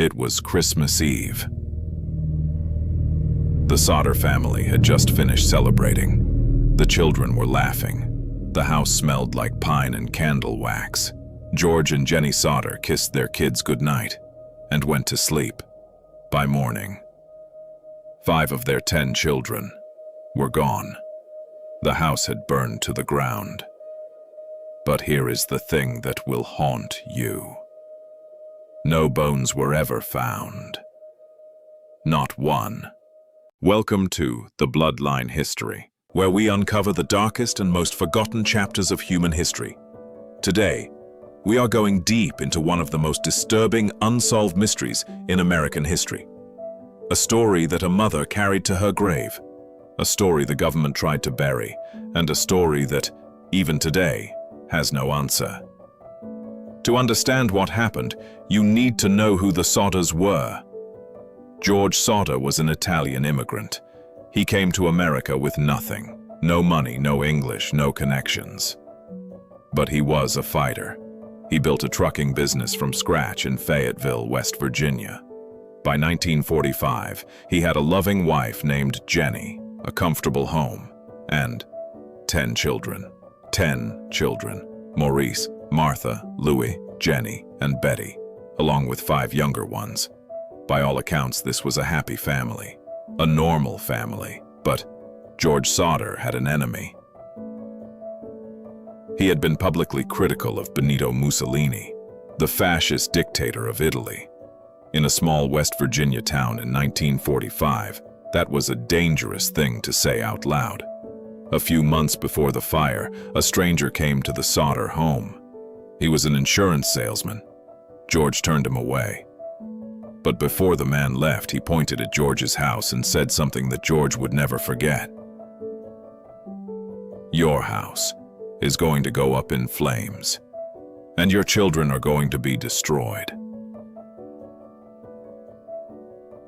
It was Christmas Eve. The Sodder family had just finished celebrating. The children were laughing. The house smelled like pine and candle wax. George and Jenny Sodder kissed their kids goodnight and went to sleep. By morning, 5 of their 10 children were gone. The house had burned to the ground. But here is the thing that will haunt you. No bones were ever found. Not one. Welcome to The Bloodline History, where we uncover the darkest and most forgotten chapters of human history. Today, we are going deep into one of the most disturbing unsolved mysteries in American history. A story that a mother carried to her grave. A story the government tried to bury, and a story that, even today, has no answer. To understand what happened, you need to know who the Sodders were. George Sodder was an Italian immigrant. He came to America with nothing. No money, no English, no connections. But he was a fighter. He built a trucking business from scratch in Fayetteville, West Virginia. By 1945, he had a loving wife named Jenny, a comfortable home, and 10 children. 10 children. Maurice, Martha, Louis, Jenny, and Betty, along with 5 younger ones. By all accounts, this was a happy family, a normal family, but George Sodder had an enemy. He had been publicly critical of Benito Mussolini, the fascist dictator of Italy. In a small West Virginia town in 1945, that was a dangerous thing to say out loud. A few months before the fire, a stranger came to the Sodder home. He was an insurance salesman. George turned him away. But before the man left, he pointed at George's house and said something that George would never forget. "Your house is going to go up in flames, and your children are going to be destroyed."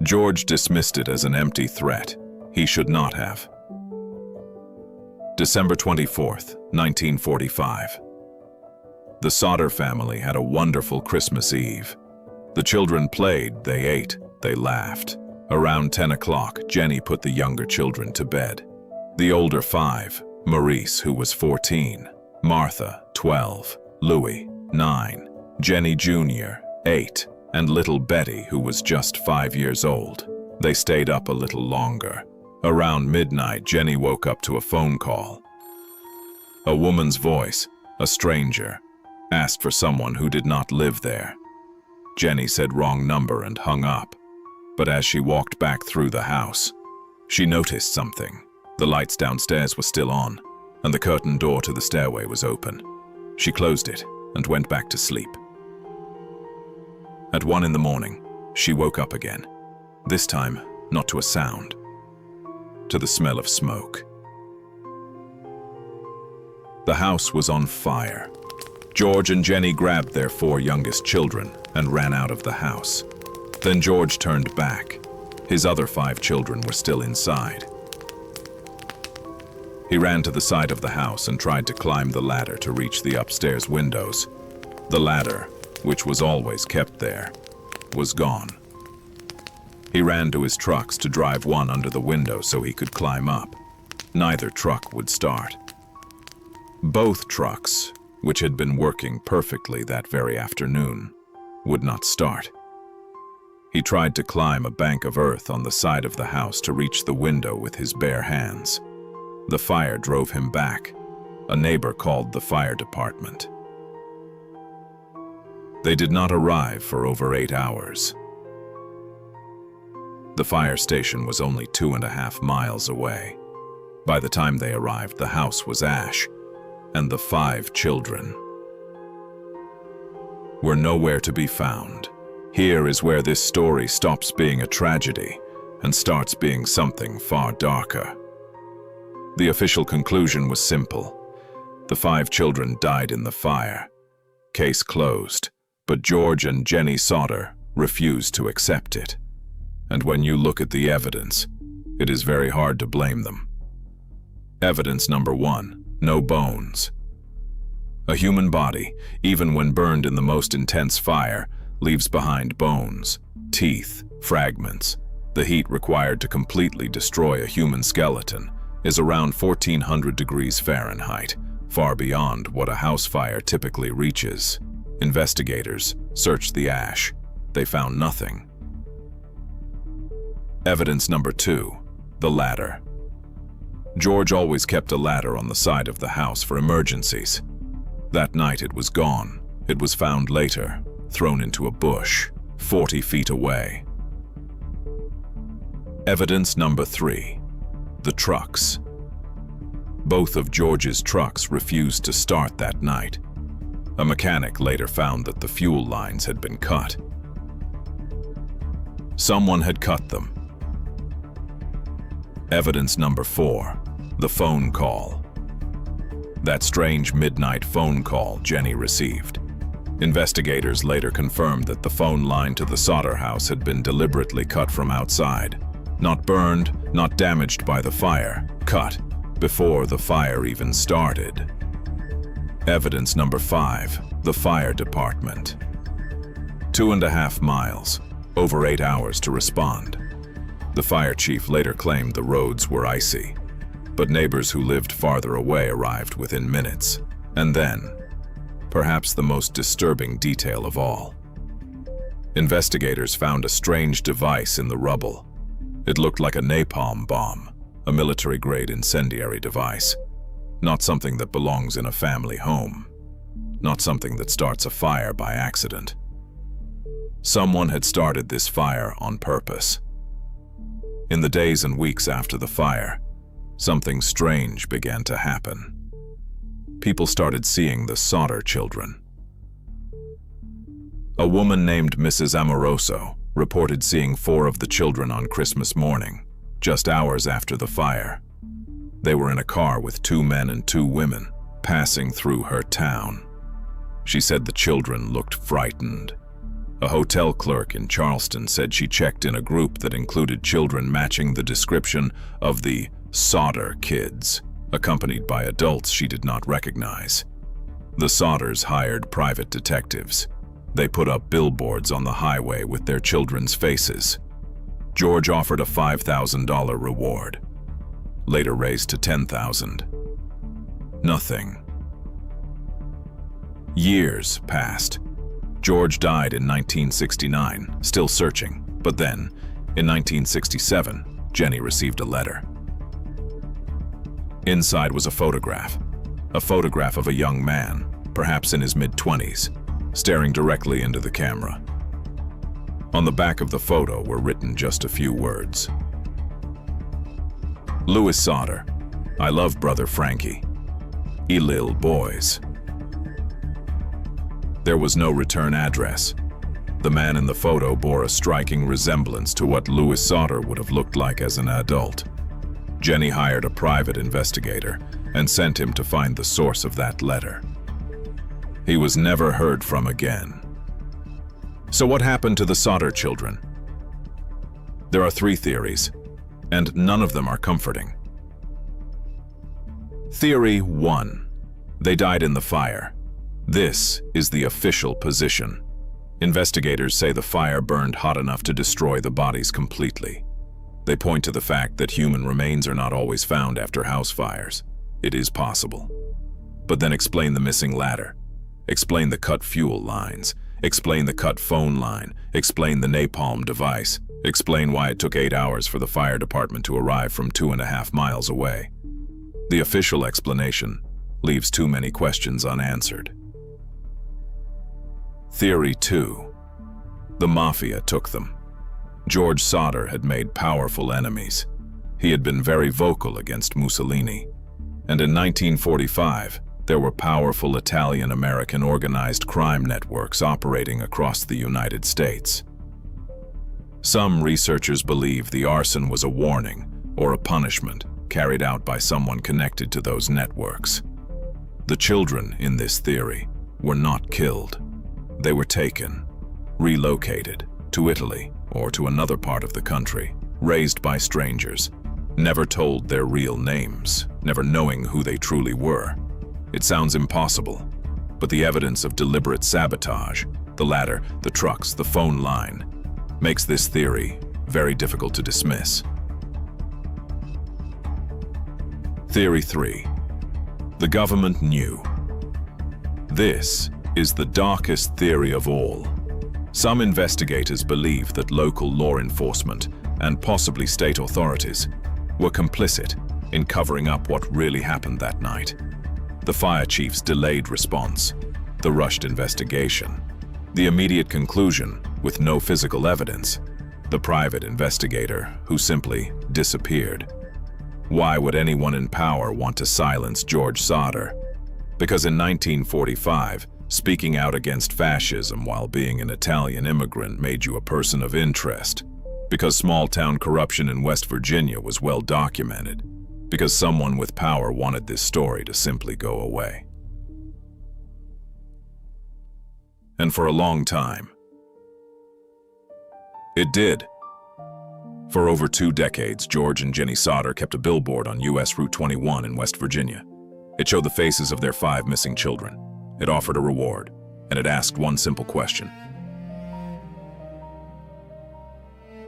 George dismissed it as an empty threat. He should not have. December 24th, 1945. The Sodder family had a wonderful Christmas Eve. The children played, they ate, they laughed. Around 10 o'clock, Jenny put the younger children to bed. The older 5, Maurice, who was 14, Martha, 12, Louis, 9, Jenny Jr., 8, and little Betty, who was just 5 years old. They stayed up a little longer. Around midnight, Jenny woke up to a phone call. A woman's voice, a stranger, asked for someone who did not live there. Jenny said wrong number and hung up. But as she walked back through the house, she noticed something. The lights downstairs were still on, and the curtain door to the stairway was open. She closed it and went back to sleep. At 1 in the morning, she woke up again. This time, not to a sound, to the smell of smoke. The house was on fire. George and Jenny grabbed their 4 youngest children and ran out of the house. Then George turned back. His other 5 children were still inside. He ran to the side of the house and tried to climb the ladder to reach the upstairs windows. The ladder, which was always kept there, was gone. He ran to his trucks to drive one under the window so he could climb up. Neither truck would start. Both trucks, which had been working perfectly that very afternoon, would not start. He tried to climb a bank of earth on the side of the house to reach the window with his bare hands. The fire drove him back. A neighbor called the fire department. They did not arrive for over 8 hours. The fire station was only 2.5 miles away. By the time they arrived, the house was ash, and the 5 children were nowhere to be found. Here is where this story stops being a tragedy and starts being something far darker. The official conclusion was simple. The 5 children died in the fire. Case closed, but George and Jenny Sodder refused to accept it. And when you look at the evidence, it is very hard to blame them. Evidence number 1, no bones. A human body, even when burned in the most intense fire, leaves behind bones, teeth, fragments. The heat required to completely destroy a human skeleton is around 1400 degrees Fahrenheit, far beyond what a house fire typically reaches. Investigators searched the ash. They found nothing. Evidence number 2, the ladder. George always kept a ladder on the side of the house for emergencies. That night it was gone. It was found later, thrown into a bush, 40 feet away. Evidence number 3, the trucks. Both of George's trucks refused to start that night. A mechanic later found that the fuel lines had been cut. Someone had cut them. Evidence number 4, the phone call. That strange midnight phone call Jenny received. Investigators later confirmed that the phone line to the Sodder house had been deliberately cut from outside. Not burned, not damaged by the fire, cut before the fire even started. Evidence number 5, the fire department. 2.5 miles, over 8 hours to respond. The fire chief later claimed the roads were icy, but neighbors who lived farther away arrived within minutes. And then, perhaps the most disturbing detail of all, investigators found a strange device in the rubble. It looked like a napalm bomb, a military-grade incendiary device. Not something that belongs in a family home. Not something that starts a fire by accident. Someone had started this fire on purpose. In the days and weeks after the fire, something strange began to happen. People started seeing the Sodder children. A woman named Mrs. Amoroso reported seeing 4 of the children on Christmas morning, just hours after the fire. They were in a car with 2 men and 2 women, passing through her town. She said the children looked frightened. A hotel clerk in Charleston said she checked in a group that included children matching the description of the Sodder kids, accompanied by adults she did not recognize. The Sodders hired private detectives. They put up billboards on the highway with their children's faces. George offered a $5,000 reward, later raised to $10,000. Nothing. Years passed. George died in 1969, still searching, but then, in 1967, Jenny received a letter. Inside was a photograph of a young man, perhaps in his mid-20s, staring directly into the camera. On the back of the photo were written just a few words. Louis Sodder, I love brother Frankie. Lil boys. There was no return address. The man in the photo bore a striking resemblance to what Louis Sodder would have looked like as an adult. Jenny hired a private investigator and sent him to find the source of that letter. He was never heard from again. So what happened to the Sodder children? There are 3 theories, and none of them are comforting. Theory 1. They died in the fire. This is the official position. Investigators say the fire burned hot enough to destroy the bodies completely. They point to the fact that human remains are not always found after house fires. It is possible. But then explain the missing ladder. Explain the cut fuel lines. Explain the cut phone line. Explain the napalm device. Explain why it took 8 hours for the fire department to arrive from 2.5 miles away. The official explanation leaves too many questions unanswered. Theory 2. The mafia took them. George Sodder had made powerful enemies. He had been very vocal against Mussolini. And in 1945, there were powerful Italian-American organized crime networks operating across the United States. Some researchers believe the arson was a warning or a punishment carried out by someone connected to those networks. The children in this theory were not killed. They were taken, relocated to Italy or to another part of the country, raised by strangers, never told their real names, never knowing who they truly were. It sounds impossible, but the evidence of deliberate sabotage, The ladder, the trucks, the phone line makes this theory very difficult to dismiss. Theory 3. The government knew. This is the darkest theory of all. Some investigators believe that local law enforcement and possibly state authorities were complicit in covering up what really happened that night. The fire chief's delayed response, the rushed investigation, the immediate conclusion with no physical evidence, the private investigator who simply disappeared. Why would anyone in power want to silence George Sodder? Because in 1945, speaking out against fascism while being an Italian immigrant made you a person of interest. Because small-town corruption in West Virginia was well documented. Because someone with power wanted this story to simply go away. And for a long time, it did. For over 2 decades, George and Jenny Sodder kept a billboard on US Route 21 in West Virginia. It showed the faces of their 5 missing children. It offered a reward, and it asked one simple question.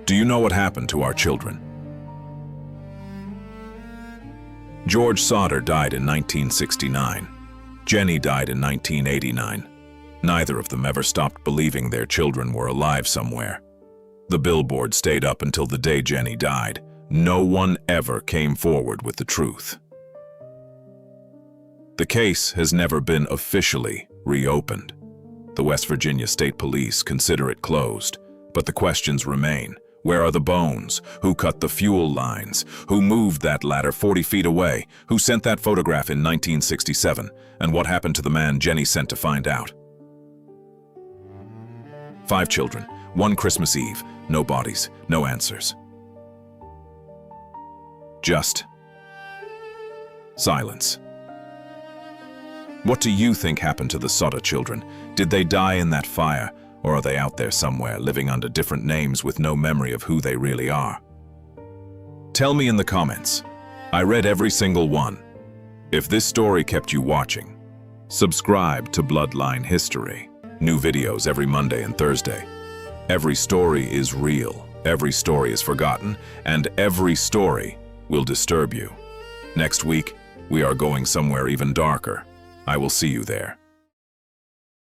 Do you know what happened to our children? George Sodder died in 1969. Jenny died in 1989. Neither of them ever stopped believing their children were alive somewhere. The billboard stayed up until the day Jenny died. No one ever came forward with the truth. The case has never been officially reopened. The West Virginia State Police consider it closed, but the questions remain. Where are the bones? Who cut the fuel lines? Who moved that ladder 40 feet away? Who sent that photograph in 1967? And what happened to the man Jenny sent to find out? 5 children, one Christmas Eve, no bodies, no answers. Just silence. What do you think happened to the Sodder children? Did they die in that fire, or are they out there somewhere living under different names with no memory of who they really are? Tell me in the comments. I read every single one. If this story kept you watching, subscribe to Bloodline History. New videos every Monday and Thursday. Every story is real, every story is forgotten, and every story will disturb you. Next week, we are going somewhere even darker. I will see you there.